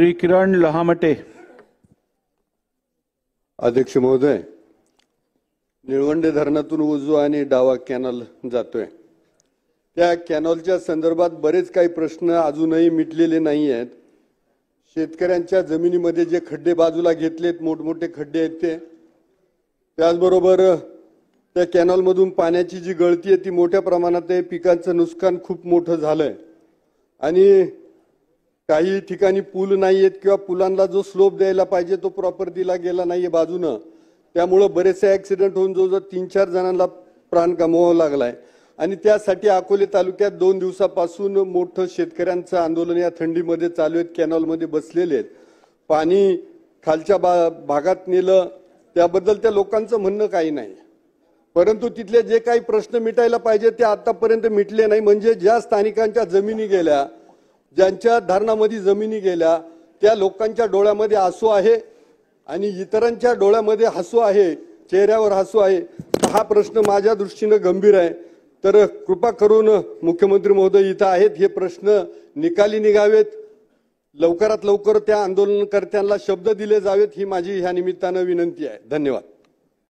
श्री किरण लहामटे. अध्यक्ष महोदय, निळवंडे धरणातून उजवा आणि डावा कॅनल जातोय. त्या कॅनलच्या संदर्भात बरेच काही प्रश्न अजूनही मिटलेले नाही आहेत. शेतकऱ्यांच्या जमिनीमध्ये जे खड्डे बाजूला घेतलेत, मोठमोठे खड्डे आहेत ते, त्याचबरोबर त्या कॅनलमधून पाण्याची जी गळती आहे ती मोठ्या प्रमाणात आहे. पिकांचं नुकसान खूप मोठं झालंय आणि काही ठिकाणी पूल नाही आहेत किंवा पुलांना जो स्लोप द्यायला पाहिजे तो प्रॉपर दिला गेला नाहीये बाजूनं. त्यामुळे बरेचसे ऍक्सिडेंट होऊन जवळजवळ 3-4 जणांना प्राण गमवावा लागलाय. आणि त्यासाठी अकोले तालुक्यात 2 दिवसापासून मोठं शेतकऱ्यांचं आंदोलन या थंडीमध्ये चालू आहे. कॅनलमध्ये बसलेले आहेत. पाणी खालच्या भागात नेलं त्याबद्दल त्या लोकांचं म्हणणं काही नाही, परंतु तिथले जे काही प्रश्न मिटायला पाहिजे ते आतापर्यंत मिटले नाही. म्हणजे ज्या स्थानिकांच्या जमिनी गेल्या, ज्यांच्या धरणामध्ये जमिनी गेल्या, त्या लोकांच्या डोळ्यामध्ये आसू आहे आणि इतरांच्या डोळ्यामध्ये हसू आहे, चेहऱ्यावर हसू आहे. हा प्रश्न माझ्या दृष्टीनं गंभीर आहे. तर कृपा करून मुख्यमंत्री महोदय इथं आहेत, हे प्रश्न निकाली निघावेत. लवकरात लवकर त्या आंदोलनकर्त्यांना शब्द दिले जावेत ही माझी ह्या निमित्तानं विनंती आहे. धन्यवाद.